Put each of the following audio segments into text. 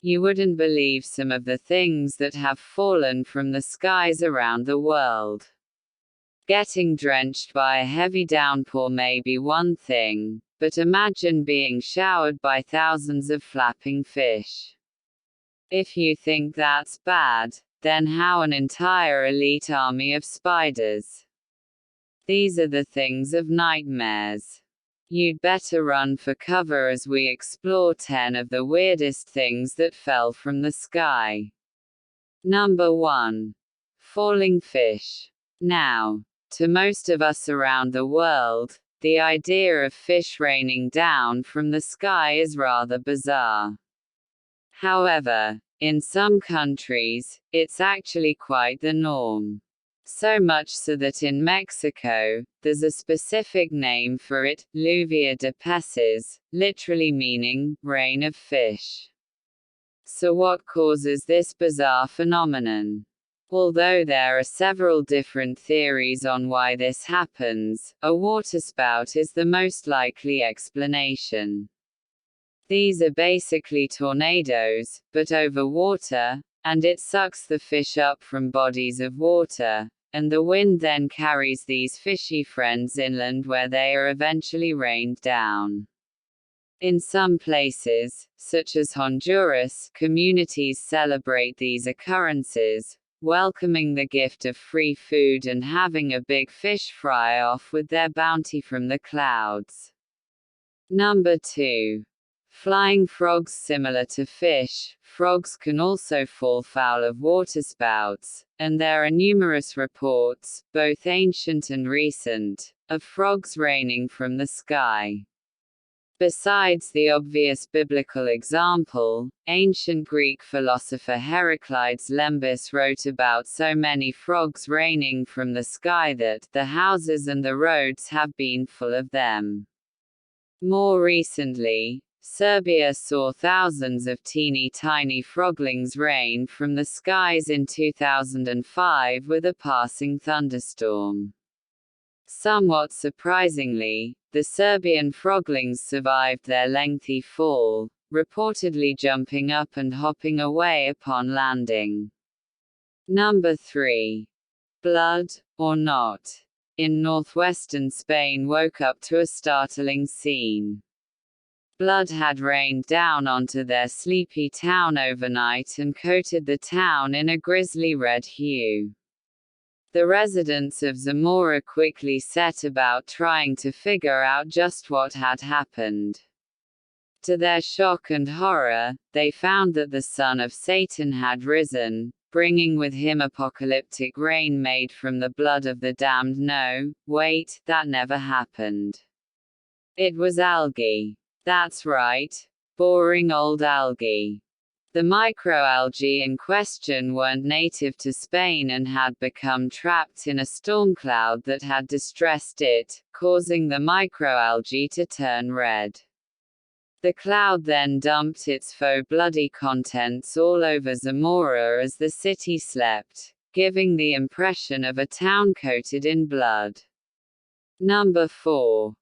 You wouldn't believe some of the things that have fallen from the skies around the world. Getting drenched by a heavy downpour may be one thing, but imagine being showered by thousands of flapping fish. If you think that's bad, then how an entire elite army of spiders. These are the things of nightmares. You'd better run for cover as we explore 10 of the weirdest things that fell from the sky. Number 1. Falling fish. Now, to most of us around the world, the idea of fish raining down from the sky is rather bizarre. However, in some countries, it's actually quite the norm. So much so that in Mexico, there's a specific name for it, lluvia de peces, literally meaning, rain of fish. So what causes this bizarre phenomenon? Although there are several different theories on why this happens, a waterspout is the most likely explanation. These are basically tornadoes, but over water, and it sucks the fish up from bodies of water, and the wind then carries these fishy friends inland where they are eventually rained down. In some places, such as Honduras, communities celebrate these occurrences, welcoming the gift of free food and having a big fish fry-off with their bounty from the clouds. Number 2. Flying frogs. Similar to fish, frogs can also fall foul of waterspouts, and there are numerous reports, both ancient and recent, of frogs raining from the sky. Besides the obvious biblical example, ancient Greek philosopher Heraclides Lembus wrote about so many frogs raining from the sky that the houses and the roads have been full of them. More recently, Serbia saw thousands of teeny-tiny froglings rain from the skies in 2005 with a passing thunderstorm. Somewhat surprisingly, the Serbian froglings survived their lengthy fall, reportedly jumping up and hopping away upon landing. Number 3. Blood, or not. In northwestern Spain woke up to a startling scene. Blood had rained down onto their sleepy town overnight and coated the town in a grisly red hue. The residents of Zamora quickly set about trying to figure out just what had happened. To their shock and horror, they found that the son of Satan had risen, bringing with him apocalyptic rain made from the blood of the damned. No, wait, that never happened. It was algae. That's right. Boring old algae. The microalgae in question weren't native to Spain and had become trapped in a storm cloud that had distressed it, causing the microalgae to turn red. The cloud then dumped its faux bloody contents all over Zamora as the city slept, giving the impression of a town coated in blood. Number 4.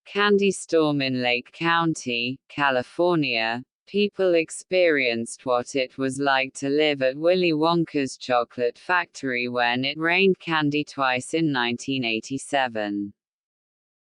Candy storm in Lake County, California. People experienced what it was like to live at Willy Wonka's chocolate factory when it rained candy twice in 1987.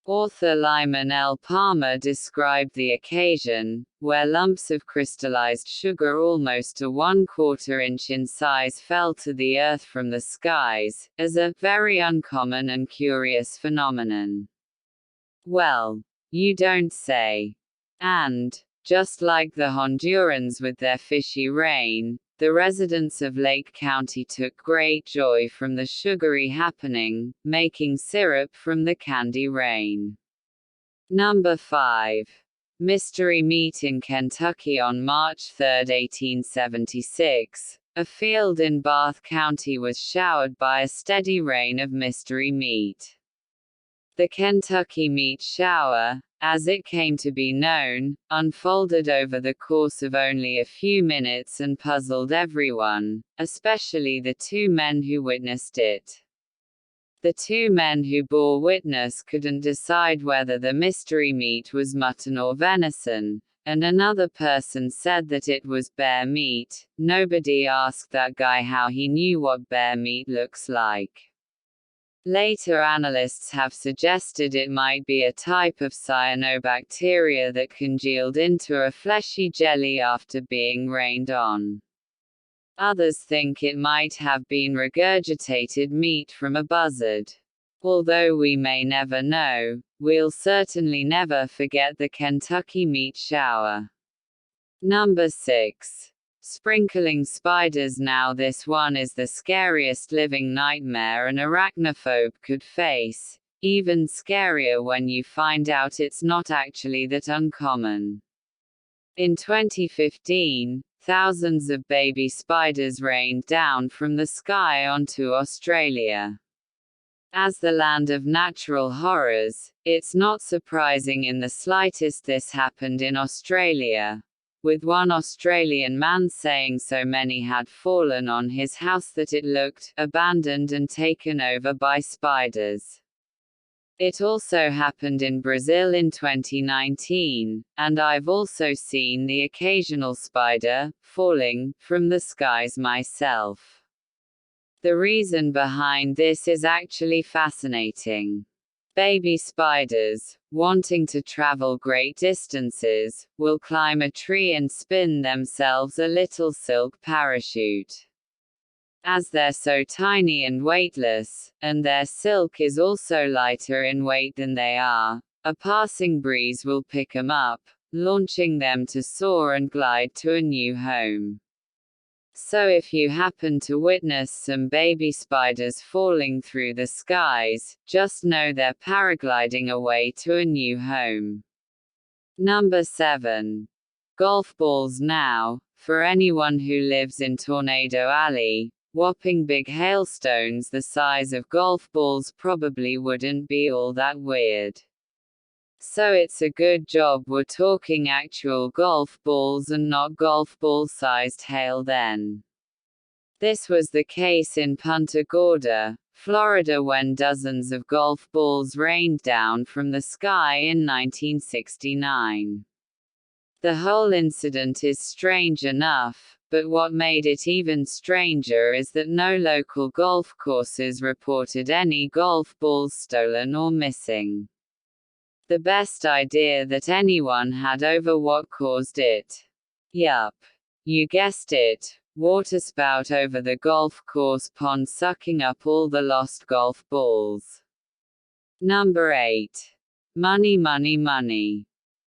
Author Lyman L. Palmer described the occasion, where lumps of crystallized sugar almost a 1/4 inch in size fell to the earth from the skies, as a very uncommon and curious phenomenon. Well, you don't say. And, just like the Hondurans with their fishy rain, the residents of Lake County took great joy from the sugary happening, making syrup from the candy rain. Number 5. Mystery meat in Kentucky. On March 3, 1876, a field in Bath County was showered by a steady rain of mystery meat. The Kentucky meat shower, as it came to be known, unfolded over the course of only a few minutes and puzzled everyone, especially the 2 men who witnessed it. The 2 men who bore witness couldn't decide whether the mystery meat was mutton or venison, and another person said that it was bear meat. Nobody asked that guy how he knew what bear meat looks like. Later analysts have suggested it might be a type of cyanobacteria that congealed into a fleshy jelly after being rained on. Others think it might have been regurgitated meat from a buzzard. Although we may never know, we'll certainly never forget the Kentucky meat shower. Number 6. Sprinkling spiders. Now this one is the scariest living nightmare an arachnophobe could face, even scarier when you find out it's not actually that uncommon. In 2015, thousands of baby spiders rained down from the sky onto Australia. As the land of natural horrors, it's not surprising in the slightest this happened in Australia, with one Australian man saying so many had fallen on his house that it looked abandoned and taken over by spiders. It also happened in Brazil in 2019, and I've also seen the occasional spider falling from the skies myself. The reason behind this is actually fascinating. Baby spiders, wanting to travel great distances, will climb a tree and spin themselves a little silk parachute. As they're so tiny and weightless, and their silk is also lighter in weight than they are, a passing breeze will pick them up, launching them to soar and glide to a new home. So if you happen to witness some baby spiders falling through the skies, just know they're paragliding away to a new home. Number 7. Golf balls. Now, for anyone who lives in Tornado Alley, whopping big hailstones the size of golf balls probably wouldn't be all that weird. So it's a good job we're talking actual golf balls and not golf ball-sized hail then. This was the case in Punta Gorda, Florida when dozens of golf balls rained down from the sky in 1969. The whole incident is strange enough, but what made it even stranger is that no local golf courses reported any golf balls stolen or missing. The best idea that anyone had over what caused it. Yup. You guessed it, waterspout over the golf course pond sucking up all the lost golf balls. Number 8. Money, money, money.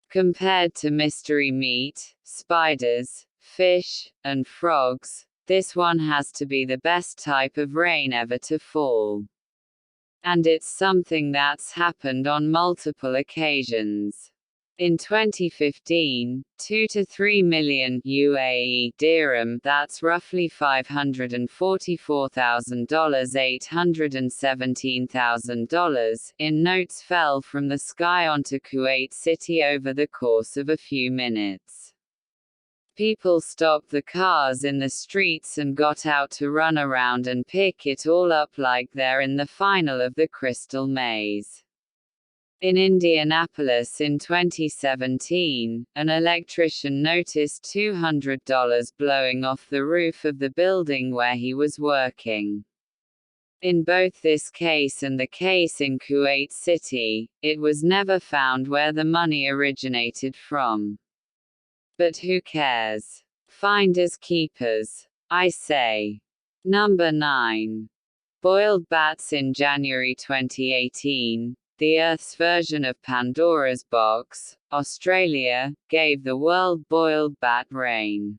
Compared to mystery meat, spiders, fish, and frogs, this one has to be the best type of rain ever to fall. And it's something that's happened on multiple occasions. In 2015, 2 to 3 million UAE dirham, that's roughly $544,000, $817,000, in notes fell from the sky onto Kuwait City over the course of a few minutes. People stopped the cars in the streets and got out to run around and pick it all up like they're in the final of the Crystal Maze. In Indianapolis in 2017, an electrician noticed $200 blowing off the roof of the building where he was working. In both this case and the case in Kuwait City, it was never found where the money originated from. But who cares? Finders keepers, I say. Number 9. Boiled bats. In January 2018, the Earth's version of Pandora's box, Australia, gave the world boiled bat rain.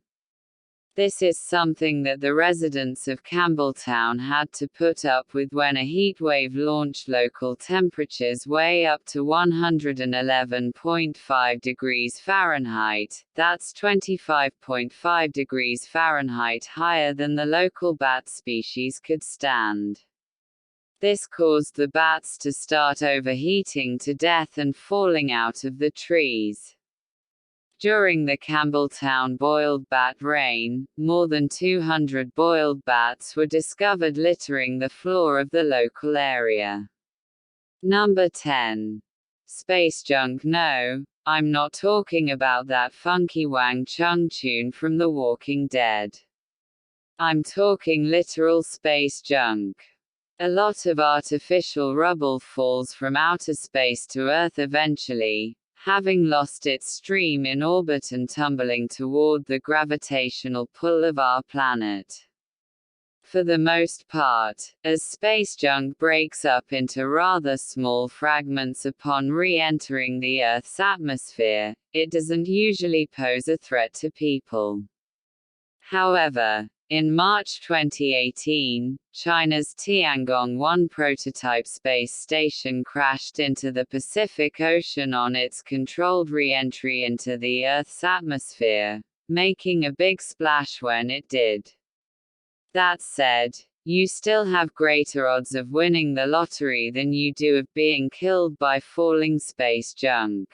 This is something that the residents of Campbelltown had to put up with when a heatwave launched local temperatures way up to 111.5 degrees Fahrenheit, that's 25.5 degrees Fahrenheit higher than the local bat species could stand. This caused the bats to start overheating to death and falling out of the trees. During the Campbelltown boiled bat rain, more than 200 boiled bats were discovered littering the floor of the local area. Number 10. Space junk? No, I'm not talking about that funky Wang Chung tune from The Walking Dead. I'm talking literal space junk. A lot of artificial rubble falls from outer space to Earth eventually, having lost its stream in orbit and tumbling toward the gravitational pull of our planet. For the most part, as space junk breaks up into rather small fragments upon re-entering the Earth's atmosphere, it doesn't usually pose a threat to people. However, in March 2018, China's Tiangong-1 prototype space station crashed into the Pacific Ocean on its controlled re-entry into the Earth's atmosphere, making a big splash when it did. That said, you still have greater odds of winning the lottery than you do of being killed by falling space junk.